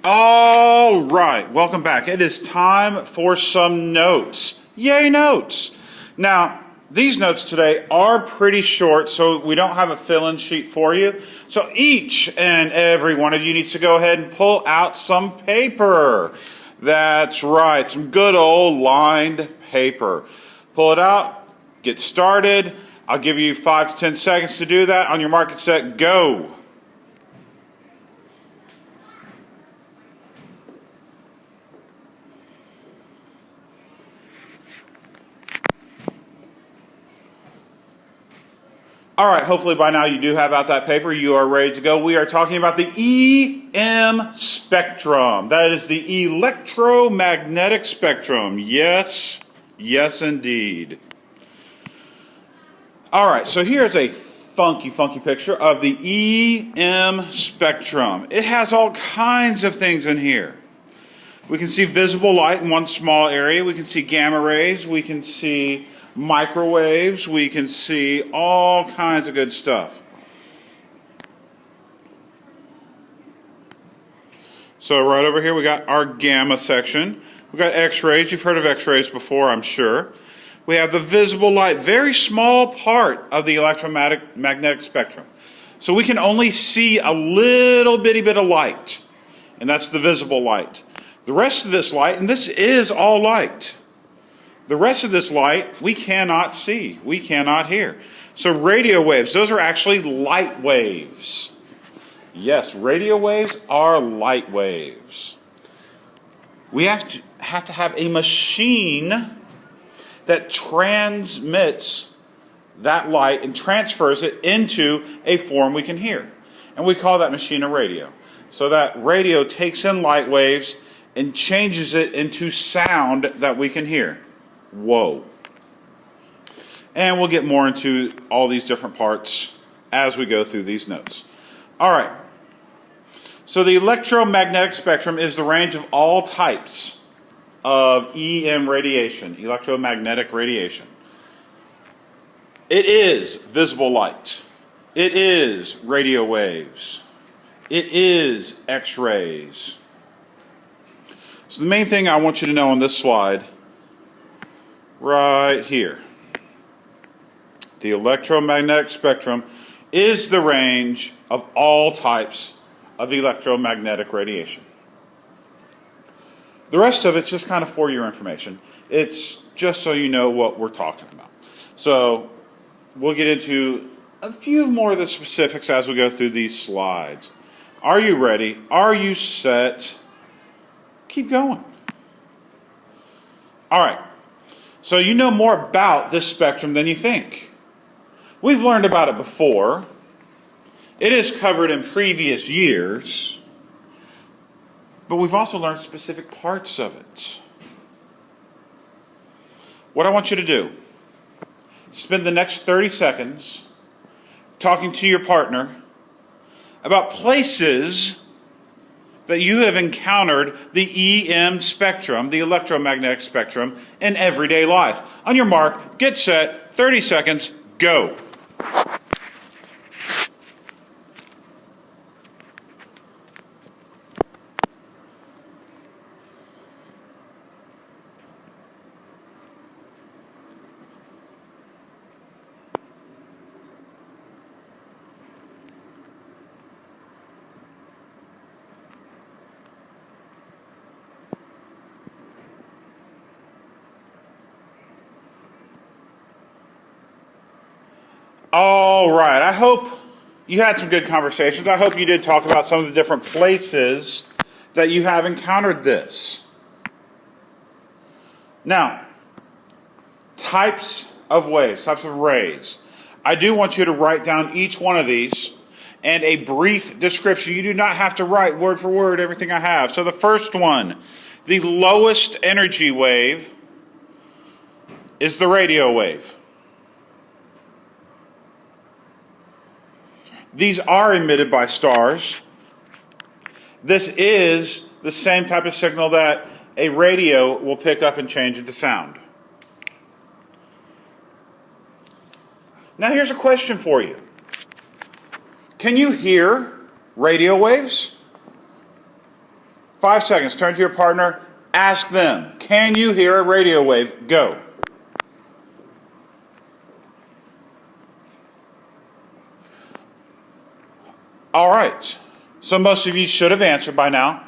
All right, welcome back. It is time for some notes. Yay, notes. Now, these notes today are pretty short, so we don't have a fill-in sheet for you. So each and every one of you needs to go ahead and pull out some paper. That's right, some good old lined paper. Pull it out, get started. I'll give you 5 to 10 seconds to do that. On your mark, get set, go. All right, hopefully by now you do have out that paper. You are ready to go. We are talking about the EM spectrum. That is the electromagnetic spectrum. Yes, yes indeed. All right, so here's a funky picture of the EM spectrum. It has all kinds of things in here. We can see visible light in one small area. We can see gamma rays. We can see microwaves. We can see all kinds of good stuff. So right over here we got our gamma section. We got X-rays. You've heard of X-rays before, I'm sure. We have the visible light, very small part of the electromagnetic spectrum. So we can only see a little bitty bit of light, and that's the visible light. The rest of this light, and this is all light, the rest of this light we cannot see, we cannot hear. So radio waves, those are actually light waves. Yes, radio waves are light waves. We have to have a machine that transmits that light and transfers it into a form we can hear. And we call that machine a radio. So that radio takes in light waves and changes it into sound that we can hear. Whoa. And we'll get more into all these different parts as we go through these notes. All right. So the electromagnetic spectrum is the range of all types of EM radiation, electromagnetic radiation. It is visible light. It is radio waves. It is X-rays. So the main thing I want you to know on this slide, right here, the electromagnetic spectrum is the range of all types of electromagnetic radiation. The rest of it's just kind of for your information. It's just so you know what we're talking about. So we'll get into a few more of the specifics as we go through these slides. Are you ready? Are you set? Keep going. All right. So you know more about this spectrum than you think. We've learned about it before. It is covered in previous years. But we've also learned specific parts of it. What I want you to do, spend the next 30 seconds talking to your partner about places that you have encountered the EM spectrum, the electromagnetic spectrum, in everyday life. On your mark, get set, 30 seconds, go. All right, I hope you had some good conversations. I hope you did talk about some of the different places that you have encountered this. Now, types of waves, types of rays. I do want you to write down each one of these and a brief description. You do not have to write word for word everything I have. So the first one, the lowest energy wave is the radio wave. These are emitted by stars. This is the same type of signal that a radio will pick up and change into sound. Now here's a question for you. Can you hear radio waves? 5 seconds. Turn to your partner. Ask them, can you hear a radio wave? Go. All right. So most of you should have answered by now.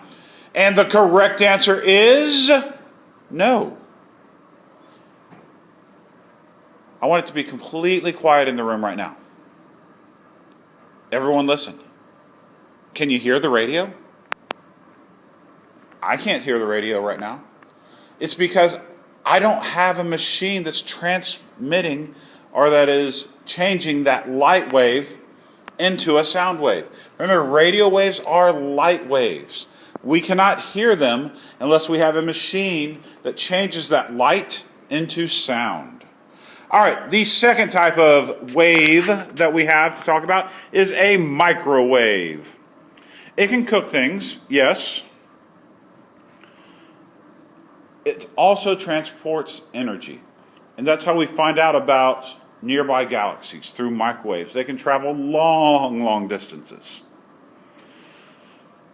And the correct answer is no. I want it to be completely quiet in the room right now. Everyone listen. Can you hear the radio? I can't hear the radio right now. It's because I don't have a machine that's transmitting or that is changing that light wave into a sound wave. Remember, radio waves are light waves. We cannot hear them unless we have a machine that changes that light into sound. All right, the second type of wave that we have to talk about is a microwave. It can cook things, yes. It also transports energy. And that's how we find out about nearby galaxies, through microwaves. They can travel long, long distances.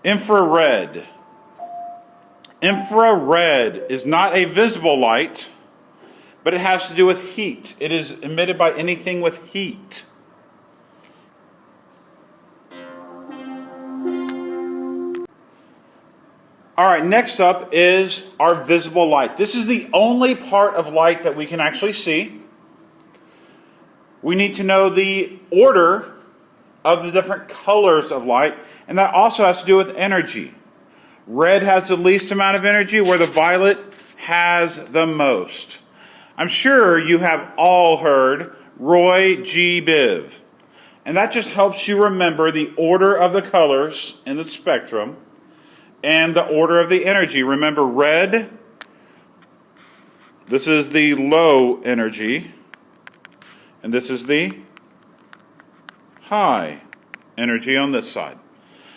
Infrared. Infrared is not a visible light, but it has to do with heat. It is emitted by anything with heat. All right, next up is our visible light. This is the only part of light that we can actually see. We need to know the order of the different colors of light, and that also has to do with energy. Red has the least amount of energy, where the violet has the most. I'm sure you have all heard Roy G. Biv, and that just helps you remember the order of the colors in the spectrum and the order of the energy. Remember, red, this is the low energy, and this is the high energy on this side.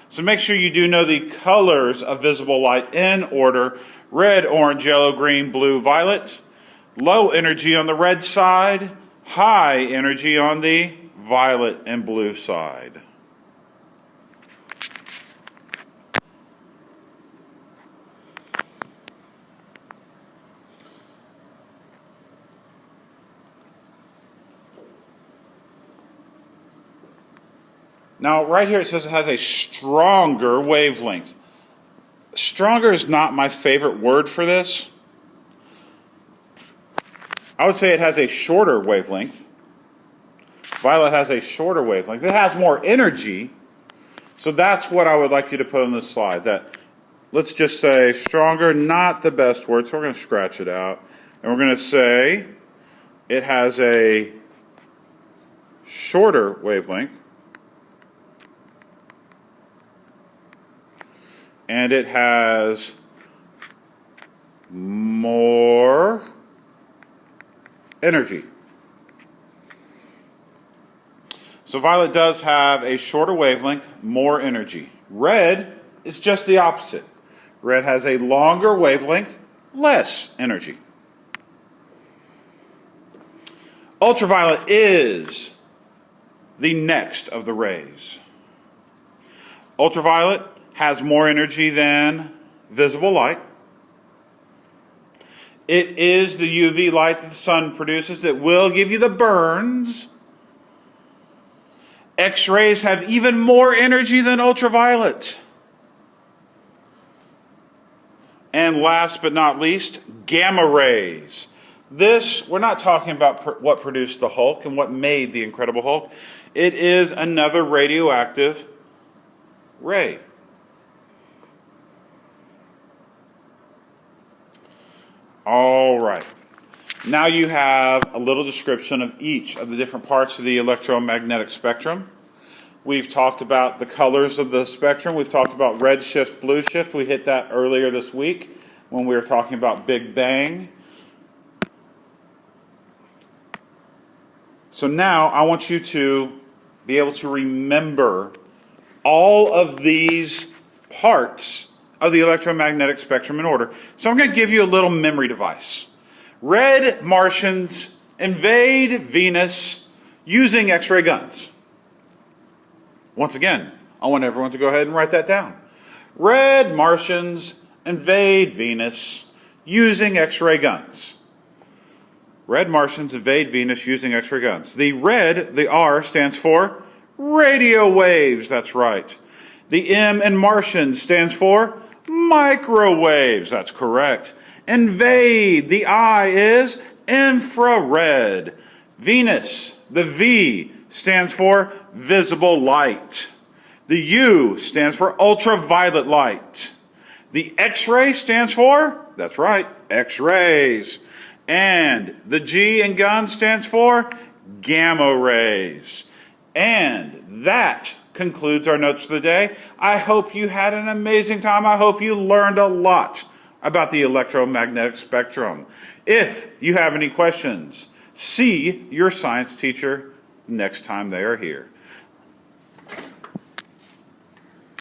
So make sure you do know the colors of visible light in order: red, orange, yellow, green, blue, violet. Low energy on the red side, high energy on the violet and blue side. Now, right here it says it has a stronger wavelength. Stronger is not my favorite word for this. I would say it has a shorter wavelength. Violet has a shorter wavelength. It has more energy. So that's what I would like you to put on this slide. That, let's just say stronger, not the best word, so we're going to scratch it out. And we're going to say it has a shorter wavelength. And it has more energy. So violet does have a shorter wavelength, more energy. Red is just the opposite. Red has a longer wavelength, less energy. Ultraviolet is the next of the rays. Ultraviolet has more energy than visible light. It is the UV light that the sun produces that will give you the burns. X-rays have even more energy than ultraviolet. And last but not least, gamma rays. This, we're not talking about what produced the Hulk and what made the Incredible Hulk. It is another radioactive ray. All right. Now you have a little description of each of the different parts of the electromagnetic spectrum. We've talked about the colors of the spectrum. We've talked about red shift, blue shift. We hit that earlier this week when we were talking about Big Bang. So now I want you to be able to remember all of these parts of the electromagnetic spectrum in order. So I'm going to give you a little memory device. Red Martians invade Venus using X-ray guns. Once again, I want everyone to go ahead and write that down. Red Martians invade Venus using X-ray guns. Red Martians invade Venus using X-ray guns. The red, the R, stands for radio waves. That's right. The M in Martian stands for microwaves. That's correct. Invade, the I is infrared. Venus, the V, stands for visible light. The U stands for ultraviolet light. The X-ray stands for, that's right, X-rays. And the G in gun stands for gamma rays. And that concludes our notes for the day. I hope you had an amazing time. I hope you learned a lot about the electromagnetic spectrum. If you have any questions, see your science teacher next time they are here.